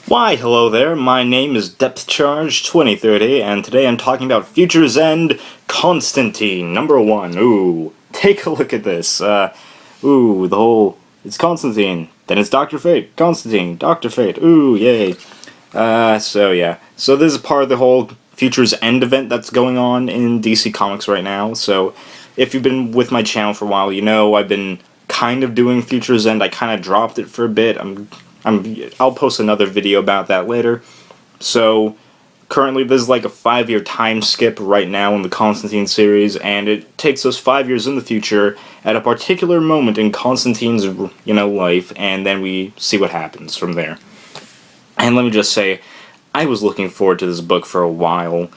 Why, hello there, my name is Depth Charge 2030, and today I'm talking about Future's End, Constantine, number 1. Ooh, take a look at this. It's Constantine, then it's Dr. Fate, Constantine, Dr. Fate, ooh, yay. So this is part of the whole Future's End event that's going on in DC Comics right now, so if you've been with my channel for a while, you know I've been kind of doing Future's End. I kind of dropped it for a bit. I'll post another video about that later. So, currently this is like a 5-year time skip right now in the Constantine series, and it takes us 5 years in the future at a particular moment in Constantine's, life, and then we see what happens from there. And let me just say, I was looking forward to this book for a while.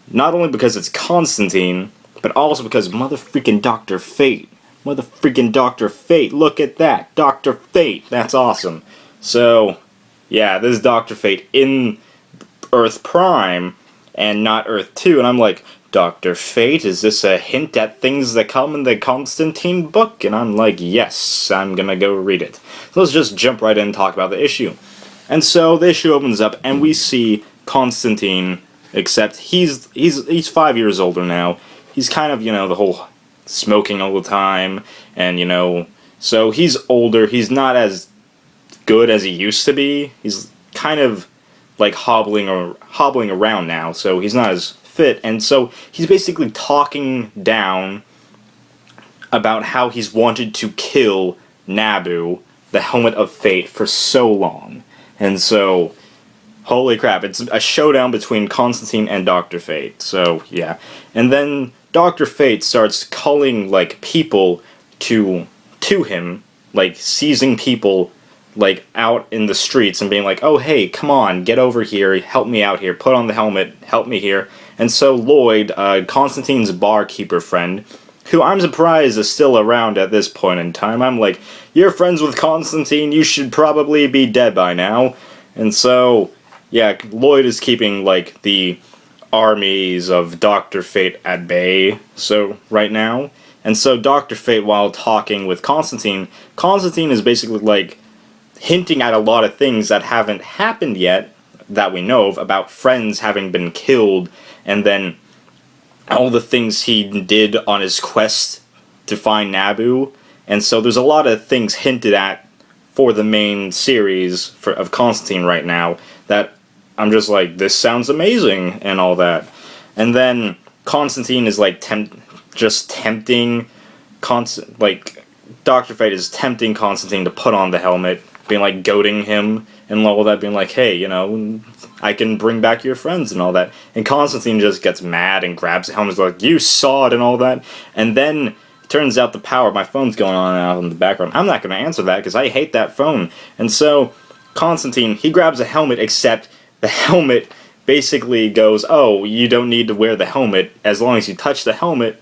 Not only because it's Constantine, but also because motherfreaking Dr. Fate. Motherfreaking Dr. Fate, look at that! Dr. Fate, that's awesome. So, yeah, this is Dr. Fate in Earth Prime, and not Earth 2, and I'm like, Dr. Fate, is this a hint at things that come in the Constantine book? And I'm like, yes, I'm gonna go read it. So let's just jump right in and talk about the issue. And so, the issue opens up, and we see Constantine, except he's 5 years older now. He's kind of, the whole smoking all the time, and, so he's older, he's not as good as he used to be. He's kind of like hobbling around now, so he's not as fit, and so he's basically talking down about how he's wanted to kill Nabu, the Helmet of Fate, for so long. And so, holy crap, it's a showdown between Constantine and Dr. Fate, so yeah. And then Dr. Fate starts calling, like, people to him, like, seizing people like out in the streets and being like, oh hey, come on, get over here, help me out here, put on the helmet, help me here. And so Lloyd, Constantine's barkeeper friend, who I'm surprised is still around at this point in time, I'm like, you're friends with Constantine, you should probably be dead by now. And so, yeah, Lloyd is keeping like the armies of Dr. Fate at bay, so right now. And so Dr. Fate, while talking with Constantine is basically like hinting at a lot of things that haven't happened yet, that we know of, about friends having been killed, and then all the things he did on his quest to find Nabu. And so there's a lot of things hinted at for the main series of Constantine right now that I'm just like, this sounds amazing, and all that. And then Constantine is like tempting Dr. Fate is tempting Constantine to put on the helmet, being like goading him and all that, being like, hey, I can bring back your friends and all that. And Constantine just gets mad and grabs the helmet, like, you saw it and all that. And then it turns out my phone's going on out in the background. I'm not going to answer that because I hate that phone. And so Constantine, he grabs a helmet, except the helmet basically goes, oh, you don't need to wear the helmet. As long as you touch the helmet,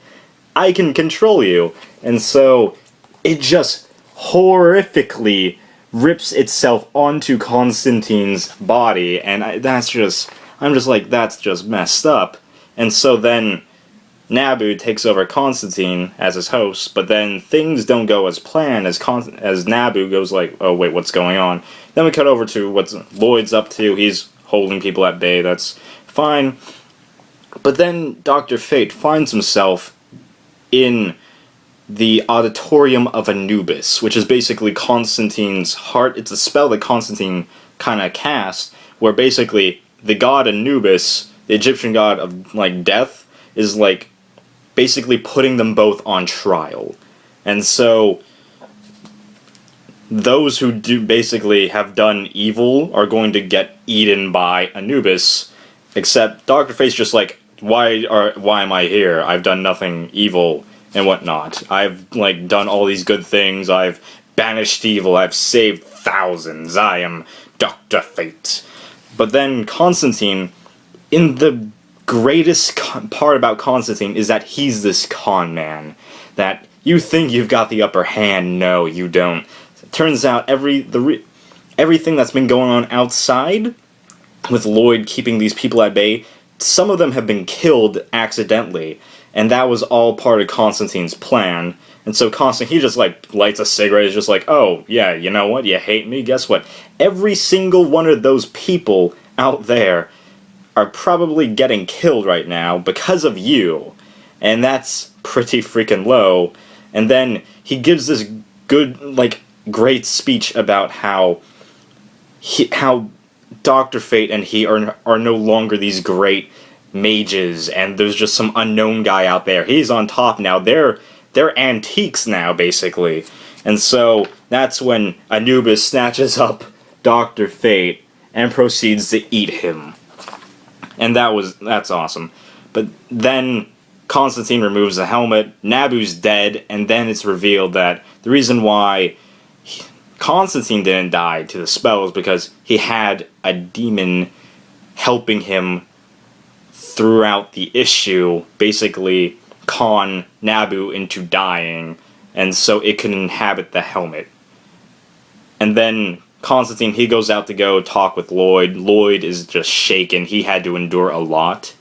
I can control you. And so it just horrifically rips itself onto Constantine's body, and I'm just like, that's just messed up. And so then Nabu takes over Constantine as his host, but then things don't go as planned, as Nabu goes like, oh wait, what's going on? Then we cut over to what Lloyd's up to. He's holding people at bay, that's fine. But then Dr. Fate finds himself in the Auditorium of Anubis, which is basically Constantine's heart. It's a spell that Constantine kind of cast, where basically the god Anubis, the Egyptian god of, like, death, is, like, basically putting them both on trial. And so those who do basically have done evil are going to get eaten by Anubis, except Dr. Fate's just like, why am I here? I've done nothing evil and whatnot. I've, like, done all these good things. I've banished evil. I've saved thousands. I am Dr. Fate. But then Constantine, in the greatest part about Constantine is that he's this con man. That you think you've got the upper hand. No, you don't. It turns out everything that's been going on outside, with Lloyd keeping these people at bay, some of them have been killed accidentally. And that was all part of Constantine's plan. And so Constantine, he just, like, lights a cigarette, is just like, oh, yeah, you know what, you hate me? Guess what? Every single one of those people out there are probably getting killed right now because of you. And that's pretty freaking low. And then he gives this good, like, great speech about how Dr. Fate and he are no longer these great mages, and there's just some unknown guy out there. He's on top now. They're antiques now, basically. And so that's when Anubis snatches up Dr. Fate and proceeds to eat him. And that's awesome. But then Constantine removes the helmet, Nabu's dead, and then it's revealed that the reason why Constantine didn't die to the spell is because he had a demon helping him throughout the issue, basically con Nabu into dying, and so it can inhabit the helmet. And then Constantine, he goes out to go talk with Lloyd. Lloyd is just shaken. He had to endure a lot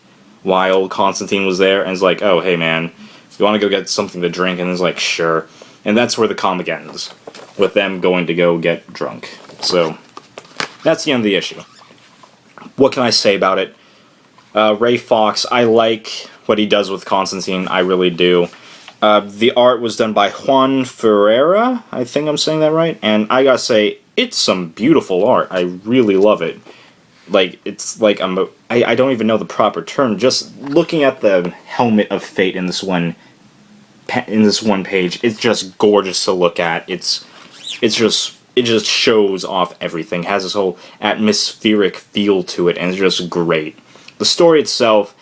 while Constantine was there, and is like, oh, hey man, you want to go get something to drink? And he's like, sure. And that's where the comic ends, with them going to go get drunk. So, that's the end of the issue. What can I say about it? Ray Fox, I like what he does with Constantine, I really do. The art was done by Juan Ferreira, I think I'm saying that right, and I gotta say, it's some beautiful art. I really love it. Like, it's like, I don't even know the proper term, just looking at the helmet of fate in this one page, it's just gorgeous to look at. It just shows off everything, has this whole atmospheric feel to it, and it's just great. The story itself,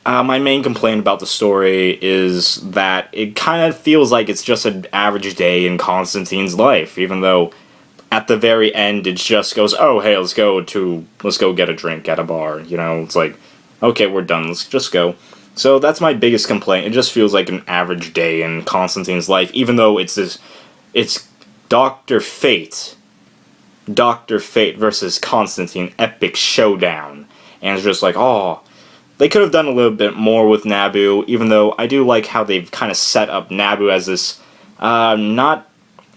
my main complaint about the story is that it kind of feels like it's just an average day in Constantine's life, even though at the very end it just goes, oh hey, let's go get a drink at a bar, you know, it's like, okay, we're done, let's just go. So that's my biggest complaint. It just feels like an average day in Constantine's life, even though it's Dr. Fate versus Constantine, epic showdown. And it's just like, oh, they could have done a little bit more with Nabu, even though I do like how they've kind of set up Nabu as this, not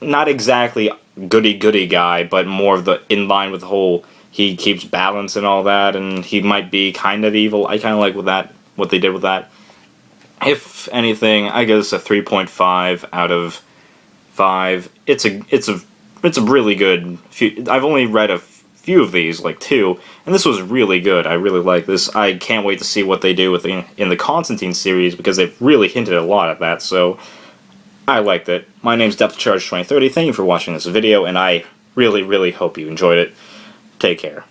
exactly goody-goody guy, but more of the, in line with the whole, he keeps balance and all that, and he might be kind of evil. I kind of like what they did with that. If anything, I guess a 3.5 out of 5. It's a really good. I've only read a few of these, like 2, and this was really good. I really like this. I can't wait to see what they do in the Constantine series, because they've really hinted a lot at that, so I liked it. My name's Depth Charge 2030. Thank you for watching this video, and I really, really hope you enjoyed it. Take care.